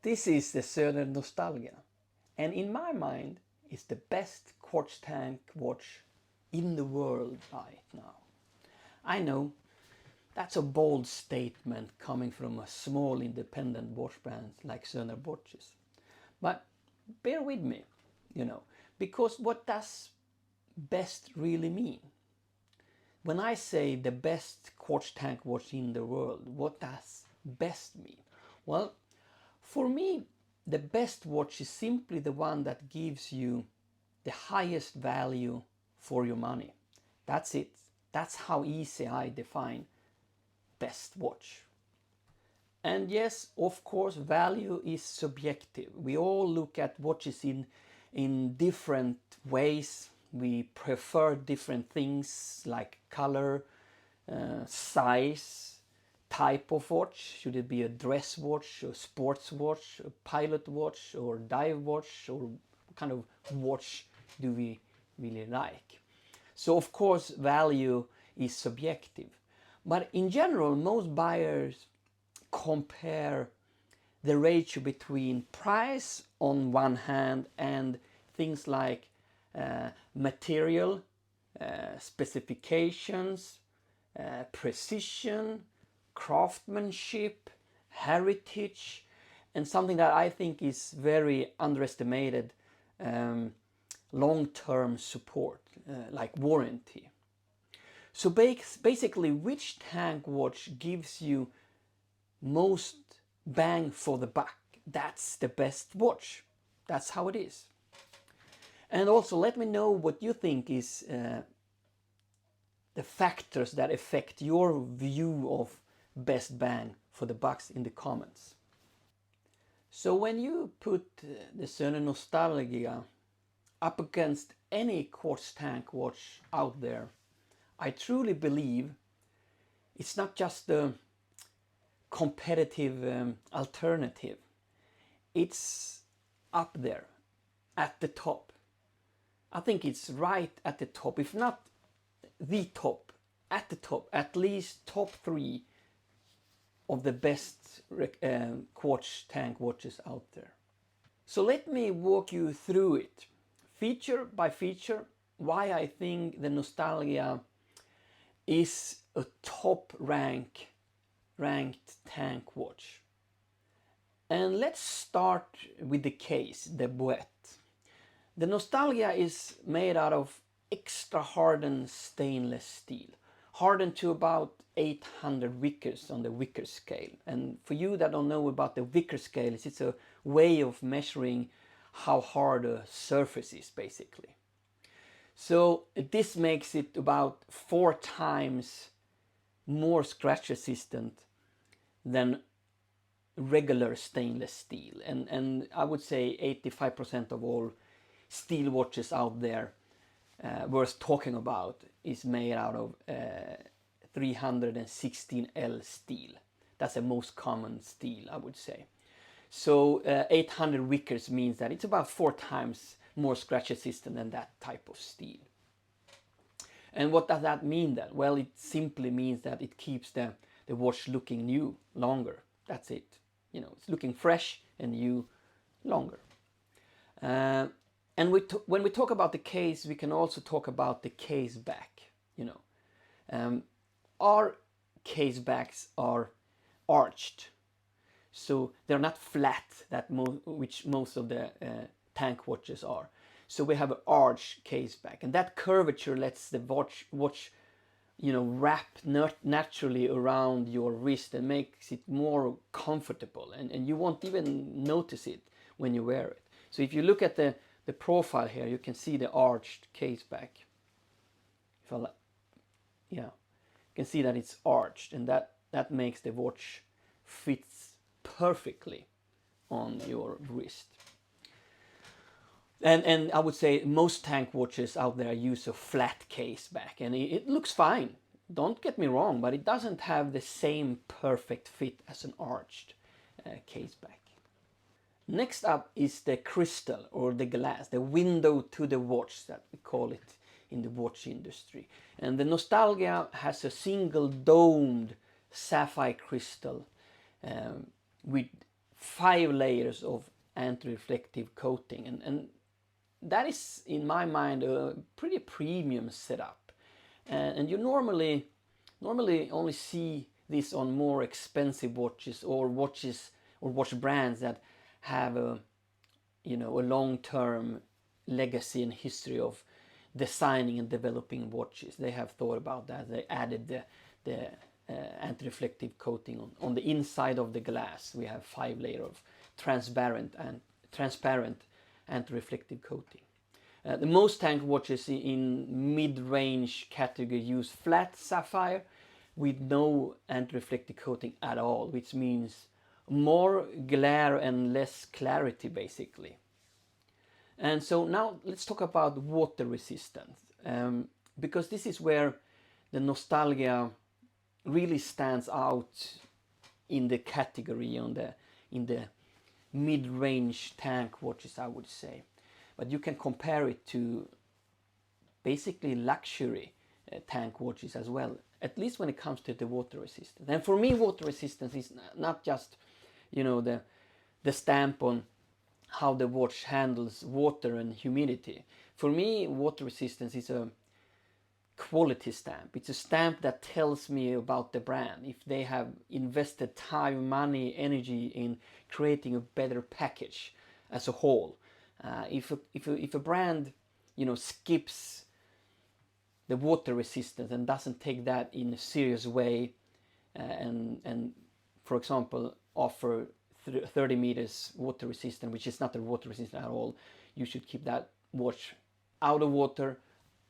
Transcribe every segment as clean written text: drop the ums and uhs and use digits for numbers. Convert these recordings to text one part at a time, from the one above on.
This is the Söner Nostalgia, and in my mind, it's the best quartz tank watch in the world right now. I know that's a bold statement coming from a small independent watch brand like Söner Watches, but bear with me, because what does best really mean? When I say the best quartz tank watch in the world, what does best mean? Well, for me, the best watch is simply the one that gives you the highest value for your money. That's it. That's how easy I define best watch. And yes, of course, value is subjective. We all look at watches in different ways. We prefer different things like color, size, type of watch. Should it be a dress watch, a sports watch, a pilot watch, or dive watch, or what kind of watch do we really like? So of course value is subjective, but in general most buyers compare the ratio between price on one hand and things like material, specifications, precision, craftsmanship, heritage, and something that I think is very underestimated, long-term support, like warranty. So basically, which tank watch gives you most bang for the buck? That's the best watch. That's how it is. And also let me know what you think is the factors that affect your view of best bang for the bucks in the comments. So when you put the Söner Nostalgia up against any quartz tank watch out there, I truly believe it's not just a competitive alternative. It's up there at the top. I think it's right at the top, if not the top, at the top, at least top 3 of the best quartz tank watches out there. So let me walk you through it, feature by feature, why I think the Nostalgia is a top ranked tank watch. And let's start with the case, the boîte. The Nostalgia is made out of extra-hardened stainless steel, hardened to about 800 Vickers on the Vickers scale. And for you that don't know about the Vickers scale, it's a way of measuring how hard a surface is, basically. So this makes it about 4 times more scratch resistant than regular stainless steel. And I would say 85% of all steel watches out there worth talking about is made out of 316L steel. That's the most common steel, I would say. So 800 Vickers means that it's about 4 times more scratch resistant than that type of steel. And what does that mean then? Well, it simply means that it keeps the watch looking new longer. That's it. It's looking fresh and new longer. And when we talk about the case, we can also talk about the case back. Our case backs are arched, so they're not flat, which most of the tank watches are. So we have an arched case back, and that curvature lets the watch wrap naturally around your wrist and makes it more comfortable, and you won't even notice it when you wear it. So if you look at the profile here, you can see the arched case back. You can see that it's arched, and that makes the watch fits perfectly on your wrist. And I would say most tank watches out there use a flat case back, and it looks fine. Don't get me wrong, but it doesn't have the same perfect fit as an arched case back. Next up is the crystal, or the glass, the window to the watch that we call it in the watch industry. And the Nostalgia has a single domed sapphire crystal with 5 layers of anti-reflective coating, and that is, in my mind, a pretty premium setup. And you normally only see this on more expensive watches or watch brands that have a long-term legacy and history of designing and developing watches. They have thought about that. They added the anti-reflective coating on the inside of the glass. We have 5 layers of transparent anti-reflective coating. The most tank watches in mid-range category use flat sapphire with no anti-reflective coating at all, which means more glare and less clarity, basically. And so now let's talk about water resistance, because this is where the Nostalgia really stands out in the category, in the mid-range tank watches, I would say. But you can compare it to basically luxury tank watches as well, at least when it comes to the water resistance. And for me, water resistance is not just, the stamp on how the watch handles water and humidity. For me, water resistance is a quality stamp. It's a stamp that tells me about the brand, if they have invested time, money, energy in creating a better package as a whole. If a brand skips the water resistance and doesn't take that in a serious way, and for example offer 30 meters water resistant, which is not a water resistant at all, you should keep that watch out of water,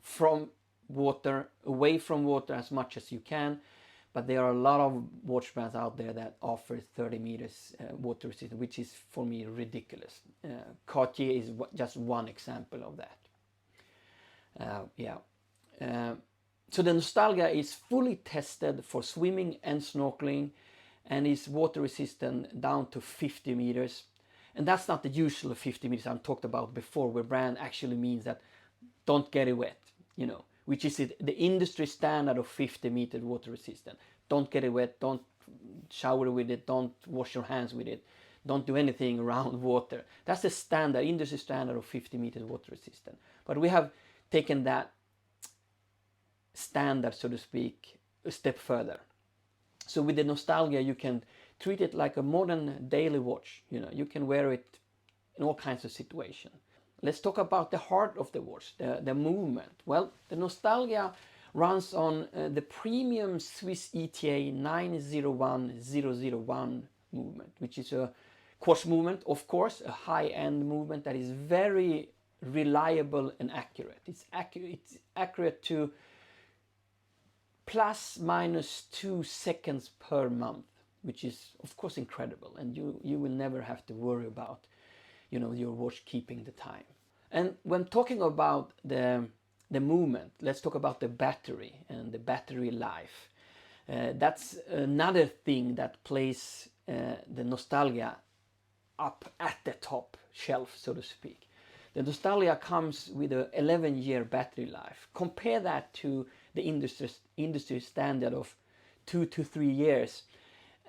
from water, away from water as much as you can. But there are a lot of watch brands out there that offer 30 meters water resistant, which is for me ridiculous. Cartier is just one example of that. So the Nostalgia is fully tested for swimming and snorkeling, and is water resistant down to 50 meters. And that's not the usual 50 meters I talked about before, where brand actually means that don't get it wet, which is the industry standard of 50 meter water resistant. Don't get it wet, don't shower with it, don't wash your hands with it, don't do anything around water. That's the standard, industry standard of 50 meters water resistant. But we have taken that standard, so to speak, a step further. So with the Nostalgia, you can treat it like a modern daily watch. You can wear it in all kinds of situations. Let's talk about the heart of the watch, the movement. Well, the Nostalgia runs on the premium Swiss ETA 901001 movement, which is a quartz movement, of course, a high-end movement that is very reliable and accurate. It's accurate to plus minus 2 seconds per month, which is of course incredible, and you will never have to worry about your watch keeping the time. And when talking about the movement, let's talk about the battery and the battery life. That's another thing that places the Nostalgia up at the top shelf, so to speak. The Nostalgia comes with an 11-year battery life. Compare that to the industry standard of 2 to 3 years,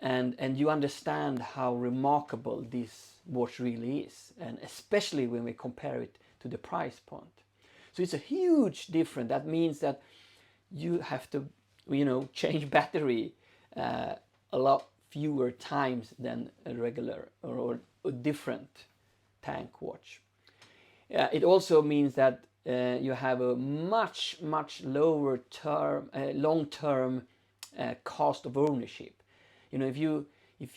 and you understand how remarkable this watch really is, and especially when we compare it to the price point. So it's a huge difference. That means that you have to change battery a lot fewer times than a regular or a different tank watch. It also means that you have a much lower long-term cost of ownership. If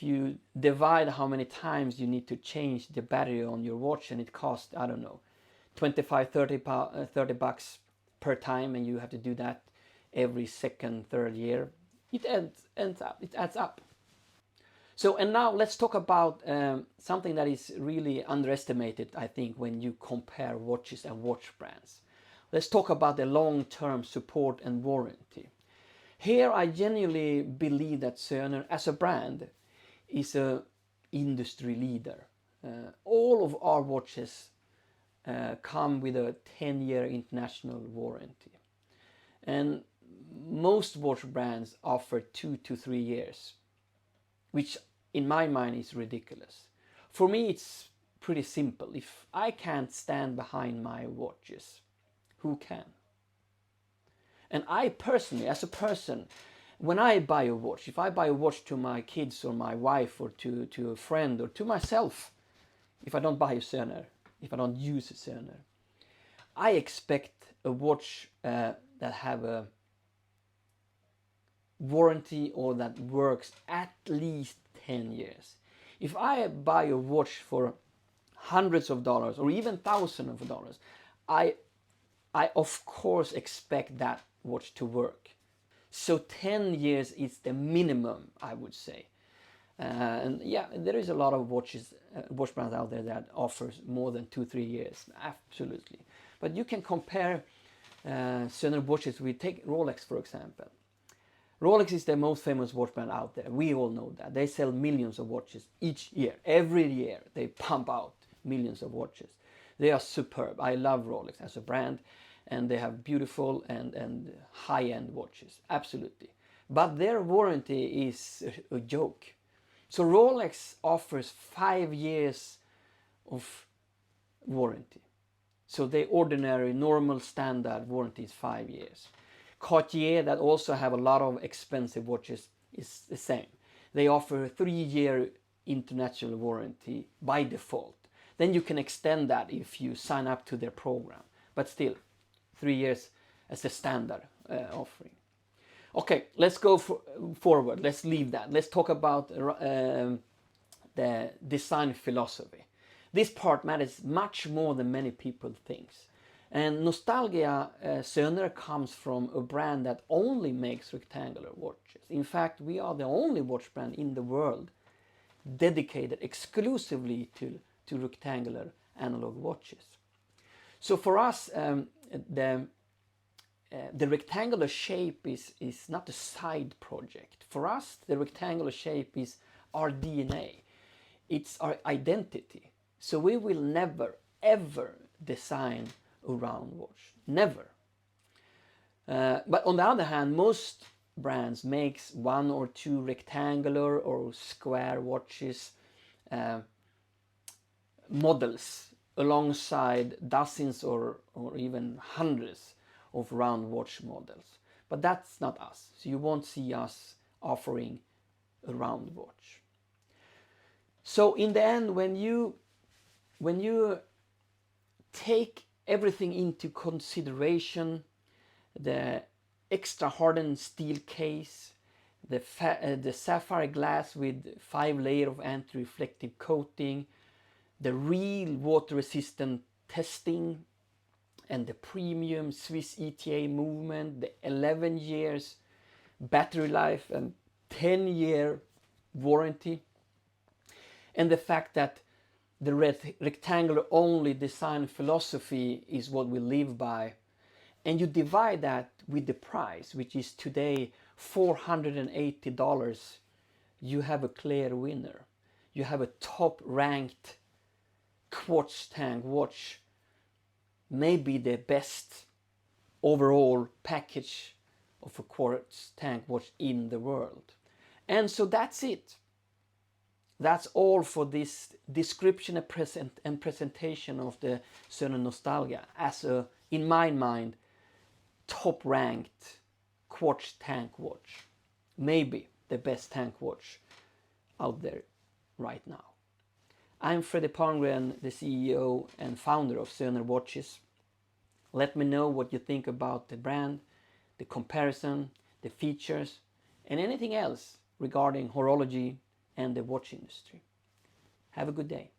you divide how many times you need to change the battery on your watch, and it costs, I don't know, 25-30 bucks per time, and you have to do that every second, third year, it adds up. So, and now let's talk about something that is really underestimated, I think, when you compare watches and watch brands. Let's talk about the long-term support and warranty. Here I genuinely believe that Söner as a brand is an industry leader. All of our watches come with a 10-year international warranty. And most watch brands offer 2 to 3 years, which in my mind is ridiculous. For me, it's pretty simple. If I can't stand behind my watches, who can? And I personally, as a person, when I buy a watch, if I buy a watch to my kids or my wife or to a friend or to myself, if I don't buy a Söner, if I don't use a Söner, I expect a watch that have a warranty or that works at least 10 years. If I buy a watch for hundreds of dollars or even thousands of dollars, I of course expect that watch to work. So 10 years is the minimum, I would say. And yeah, there is a lot of watch brands out there that offers more than 2-3 years, absolutely. But you can compare Söner watches. We take Rolex, for example. Rolex is the most famous watch brand out there. We all know that. They sell millions of watches each year. Every year they pump out millions of watches. They are superb. I love Rolex as a brand, and they have beautiful and high-end watches, absolutely. But their warranty is a joke. So Rolex offers 5 years of warranty. So the ordinary, normal, standard warranty is 5 years. Cartier, that also have a lot of expensive watches, is the same. They offer a 3-year international warranty by default. Then you can extend that if you sign up to their program. But still, 3 years as the standard offering. Okay, let's go forward. Let's leave that. Let's talk about the design philosophy. This part matters much more than many people think. And Nostalgia Söner comes from a brand that only makes rectangular watches. In fact, we are the only watch brand in the world dedicated exclusively to rectangular analog watches. So for us, the rectangular shape is not a side project. For us, the rectangular shape is our DNA. It's our identity. So we will never, ever design a round watch. Never. But on the other hand, most brands makes 1 or 2 rectangular or square watches models alongside dozens or even hundreds of round watch models. But that's not us. So you won't see us offering a round watch. So in the end, when you take everything into consideration, the extra-hardened steel case, the sapphire glass with 5 layers of anti-reflective coating, the real water-resistant testing, and the premium Swiss ETA movement, the 11 years battery life and 10-year warranty, and the fact that the rectangular only design philosophy is what we live by, and you divide that with the price, which is today $480, you have a clear winner. You have a top ranked quartz tank watch, maybe the best overall package of a quartz tank watch in the world. And so that's it. That's all for this description and presentation of the Söner Nostalgia as a, in my mind, top ranked quartz tank watch. Maybe the best tank watch out there right now. I'm Freddie Palmgren, the CEO and founder of Söner Watches. Let me know what you think about the brand, the comparison, the features, and anything else regarding horology and the watch industry. Have a good day.